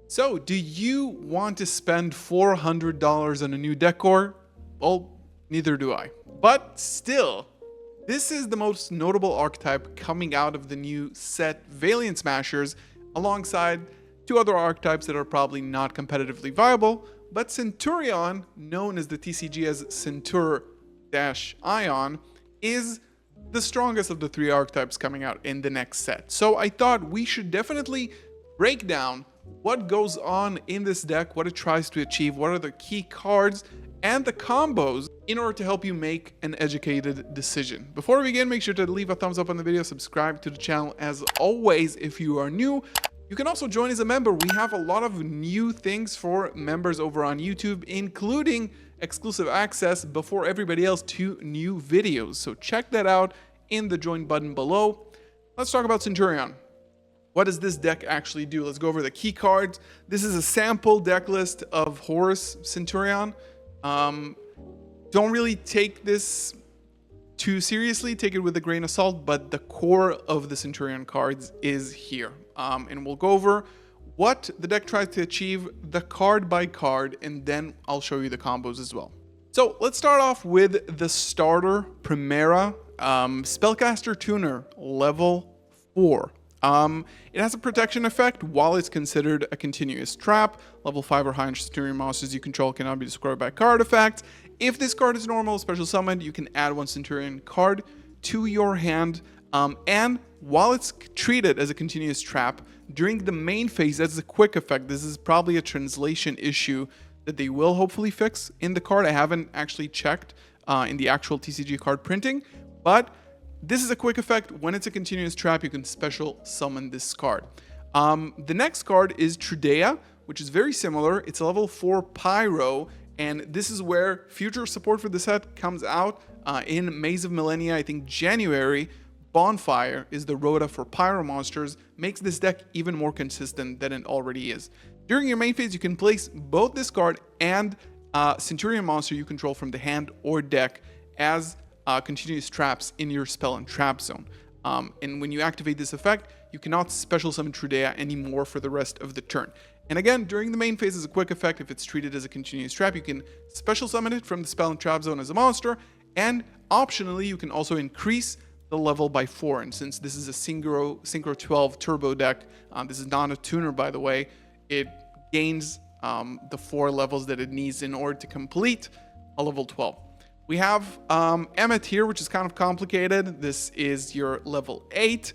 So, do you want to spend $400 on a new decor? Well, neither do I. But still, this is the most notable archetype coming out of the new set Valiant Smashers, alongside two other archetypes that are probably not competitively viable. But Centurion, known as the TCG as Centur-Ion, is the strongest of the three archetypes coming out in the next set. So I thought we should definitely break down what goes on in this deck, what it tries to achieve, what are the key cards and the combos in order to help you make an educated decision. Before we begin, make sure to leave a thumbs up on the video, subscribe to the channel as always if you are new. You can also join as a member. We have a lot of new things for members over on YouTube, including exclusive access before everybody else to new videos. So check that out in the join button below. Let's talk about Centurion. What does this deck actually do? Let's go over the key cards. This is a sample deck list of Horus Centurion. Don't really take this too seriously, take it with a grain of salt, but the core of the Centurion cards is here. And we'll go over what the deck tries to achieve, the card by card, and then I'll show you the combos as well. So let's start off with the starter Primera Spellcaster Tuner, level 4. It has a protection effect while it's considered a continuous trap. Level 5 or higher Centurion monsters you control cannot be destroyed by card effects. If this card is normal, special summoned, you can add one Centurion card to your hand. And while it's treated as a continuous trap, during the main phase, that's a quick effect. This is probably a translation issue that they will hopefully fix in the card. I haven't actually checked in the actual TCG card printing, but this is a quick effect. When it's a continuous trap, you can special summon this card. The next card is Trudea, which is very similar. It's a level 4 Pyro, and this is where future support for the set comes out in Maze of Millennia, I think January. Bonfire is the Rhoda for Pyro monsters, makes this deck even more consistent than it already is. During your main phase, you can place both this card and Centurion monster you control from the hand or deck as continuous traps in your spell and trap zone. And when you activate this effect, you cannot special summon Trudea anymore for the rest of the turn. And again, during the main phase as a quick effect, if it's treated as a continuous trap, you can special summon it from the spell and trap zone as a monster, and optionally you can also increase the level by 4. And since this is a Synchro 12 turbo deck, this is not a tuner by the way, it gains the 4 levels that it needs in order to complete a level 12. We have Emmet here, which is kind of complicated. This is your level 8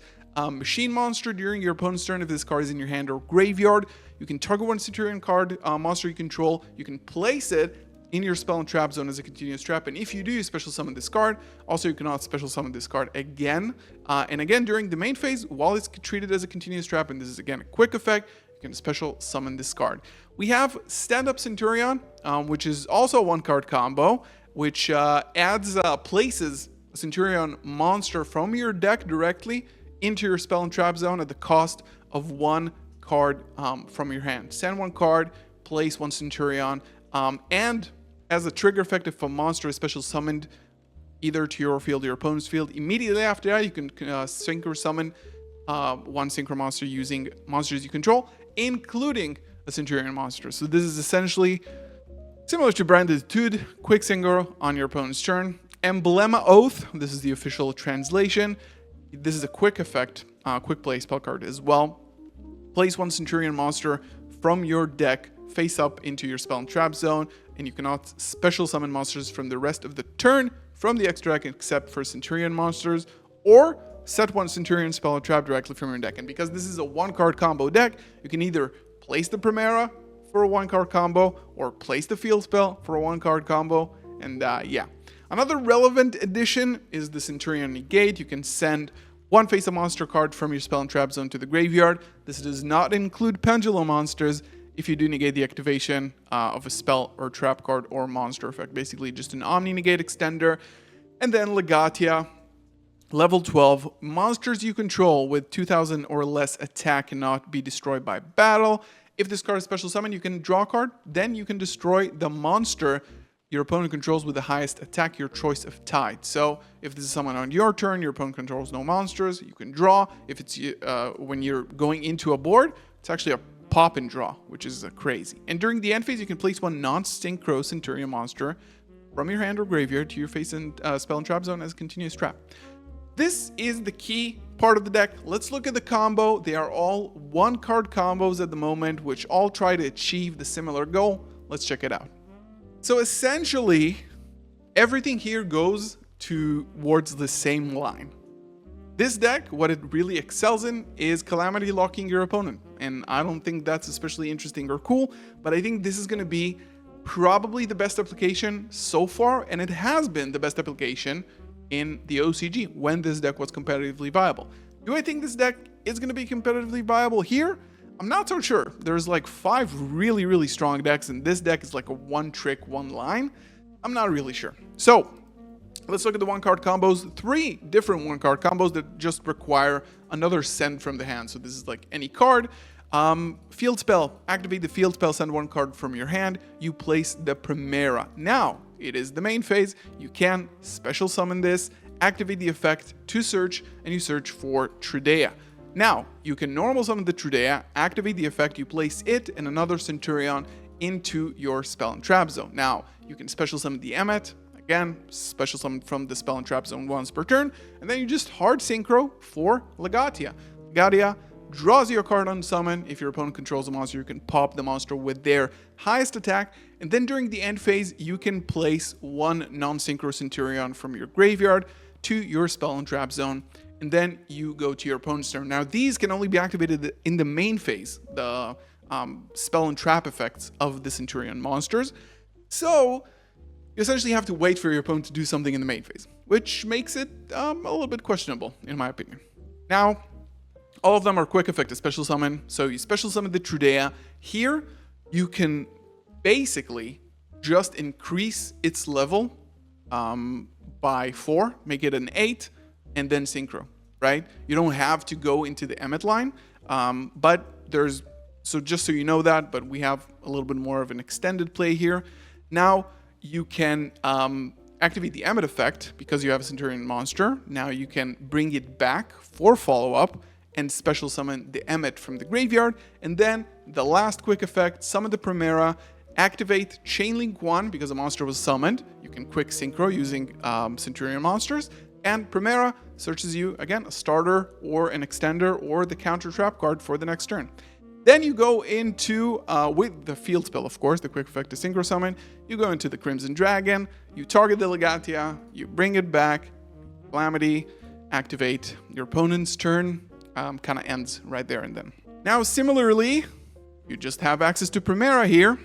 machine monster. During your opponent's turn, if this card is in your hand or graveyard, you can target one Centurion card monster you control. You can place it in your spell and trap zone as a continuous trap, and if you do, you special summon this card. Also, you cannot special summon this card again. And again, during the main phase, while it's treated as a continuous trap, and this is again a quick effect, you can special summon this card. We have Stand-Up Centurion, which is also a 1-card combo, which places a Centurion monster from your deck directly into your spell and trap zone at the cost of 1 card from your hand. Send 1 card, place 1 Centurion, and as a trigger effect, if a monster is special summoned either to your field or your opponent's field, immediately after that, you can synchro summon 1 synchro monster using monsters you control, including a Centurion monster. So this is essentially similar to Branded Tude, quick synchro on your opponent's turn. Emblema Oath, this is the official translation. This is a quick effect, quick play spell card as well. Place 1 Centurion monster from your deck face up into your spell and trap zone, and you cannot special summon monsters from the rest of the turn from the extra deck except for Centurion monsters, or set 1 Centurion spell and trap directly from your deck. And because this is a 1-card combo deck, you can either place the Primera for a 1-card combo or place the field spell for a 1-card combo. And yeah. Another relevant addition is the Centurion Negate. You can send 1 face-up monster card from your spell and trap zone to the graveyard. This does not include Pendulum monsters if you do negate the activation of a spell or trap card or monster effect. Basically just an Omni Negate extender. And then Legatia, level 12. Monsters you control with 2000 or less attack cannot be destroyed by battle. If this card is special summon, you can draw a card. Then you can destroy the monster your opponent controls with the highest attack, your choice of tide. So if this is someone on your turn, your opponent controls no monsters, you can draw. If it's when you're going into a board, it's actually a pop and draw, which is crazy. And during the end phase, you can place one non-synchro Centurion monster from your hand or graveyard to your face and spell and trap zone as a continuous trap. This is the key part of the deck. Let's look at the combo. They are all 1-card combos at the moment, which all try to achieve the similar goal. Let's check it out. So essentially, everything here goes towards the same line. This deck, what it really excels in is Calamity locking your opponent. And I don't think that's especially interesting or cool, but I think this is going to be probably the best application so far, and it has been the best application in the OCG when this deck was competitively viable. Do I think this deck is going to be competitively viable here? I'm not so sure. There's like 5 really, really strong decks, and this deck is like a one-trick, one-line. I'm not really sure. So let's look at the 1-card combos. 3 different 1-card combos that just require another send from the hand. So this is like any card. Field spell. Activate the field spell, send 1 card from your hand. You place the Primera. Now, it is the main phase. You can special summon this, activate the effect to search, and you search for Trudea. Now, you can normal summon the Trudea, activate the effect, you place it and another Centurion into your spell and trap zone. Now, you can special summon the Emmet, again, special summon from the spell and trap zone once per turn, and then you just hard synchro for Legatia. Legatia draws your card on summon. If your opponent controls a monster, you can pop the monster with their highest attack, and then during the end phase, you can place 1 non-synchro Centurion from your graveyard to your spell and trap zone, and then you go to your opponent's turn. Now, these can only be activated in the main phase, the spell and trap effects of the Centurion monsters. So you essentially have to wait for your opponent to do something in the main phase, which makes it a little bit questionable, in my opinion. Now, all of them are quick effect, a special summon. So you special summon the Trudea. Here, you can basically just increase its level by 4, make it an 8, and then synchro, right? You don't have to go into the Emmet line, but there's, so just so you know that, but we have a little bit more of an extended play here. Now, you can activate the Emmet effect because you have a Centurion monster. Now you can bring it back for follow-up and special summon the Emmet from the graveyard. And then the last quick effect, summon the Primera, activate Chainlink 1 because a monster was summoned. You can quick synchro using Centurion monsters. And Primera searches you, again, a starter or an extender or the counter trap card for the next turn. Then you go into, with the field spell, of course, the quick effect to synchro summon, you go into the Crimson Dragon, you target the Legatia, you bring it back, Calamity, activate your opponent's turn, kind of ends right there and then. Now, similarly, you just have access to Primera here.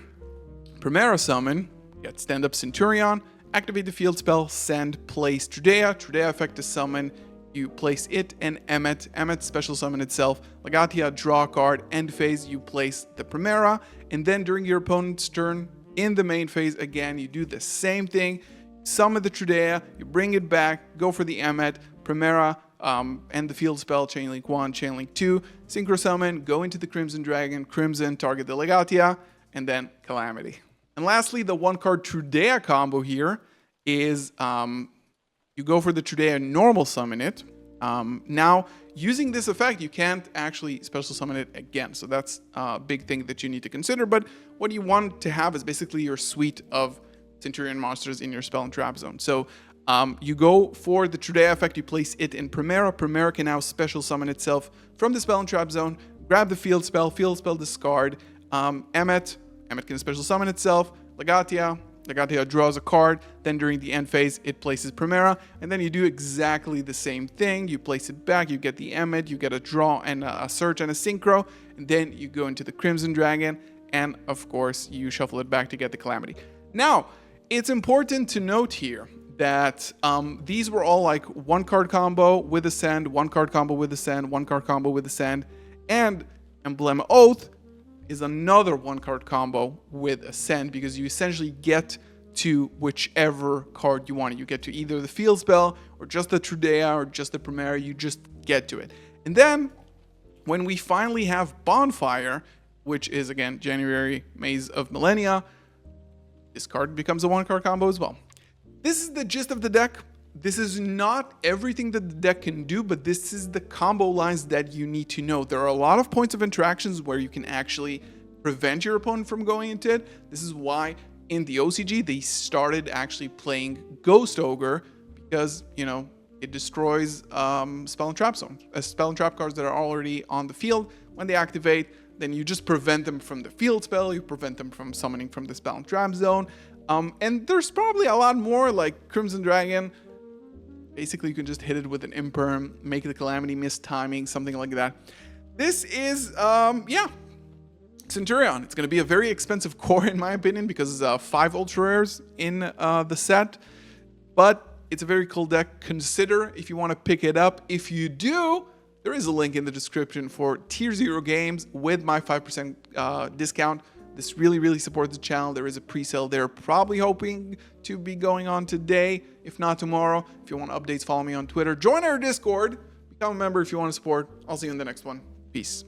Primera summon, get stand-up Centurion, activate the field spell, send, place Trudea. Trudea effect to summon, you place it and Emmet. Emmet special summon itself. Legatia, draw a card. End phase, you place the Primera. And then during your opponent's turn, in the main phase, again, you do the same thing. Summon the Trudea, you bring it back, go for the Emmet, Primera, and the field spell, Chainlink 1, Chainlink 2, synchro summon, go into the Crimson Dragon, Crimson, target the Legatia, and then Calamity. And lastly, the 1-card Trudea combo here is you go for the Trudea, normal summon it. Now, using this effect, you can't actually special summon it again. So that's a big thing that you need to consider. But what you want to have is basically your suite of Centurion monsters in your spell and trap zone. So you go for the Trudea effect, you place it in Primera. Primera can now special summon itself from the spell and trap zone. Grab the field spell discard. Emmet can special summon itself. Legatia draws a card. Then during the end phase, it places Primera. And then you do exactly the same thing. You place it back, you get the Emmet, you get a draw and a search and a synchro. And then you go into the Crimson Dragon. And of course, you shuffle it back to get the Calamity. Now, it's important to note here that these were all like 1-card combo with Ascend, 1-card combo with Ascend, 1-card combo with Ascend, and Emblem Oath is another 1-card combo with Ascend because you essentially get to whichever card you want. You get to either the field spell or just the Trudea or just the Primera, you just get to it. And then when we finally have Bonfire, which is again January Maze of Millennia, this card becomes a 1-card combo as well. This is the gist of the deck. this is not everything that the deck can do, but this is the combo lines that you need to know. There are a lot of points of interactions where you can actually prevent your opponent from going into it. This is why in the OCG they started actually playing Ghost Ogre, because, you know, it destroys spell and trap zones. Spell and trap cards that are already on the field. When they activate, then you just prevent them from the field spell, you prevent them from summoning from the spell and trap zone. And there's probably a lot more, like Crimson Dragon. Basically, you can just hit it with an Imperm, make the Calamity miss timing, something like that. This is, yeah, Centurion. It's going to be a very expensive core, in my opinion, because 5 ultra rares in the set. But it's a very cool deck. Consider if you want to pick it up. If you do, there is a link in the description for Tier 0 games with my 5% discount. This really, really supports the channel. There is a pre-sale there, probably hoping to be going on today, if not tomorrow. If you want updates, follow me on Twitter. Join our Discord. Become a member if you want to support. I'll see you in the next one. Peace.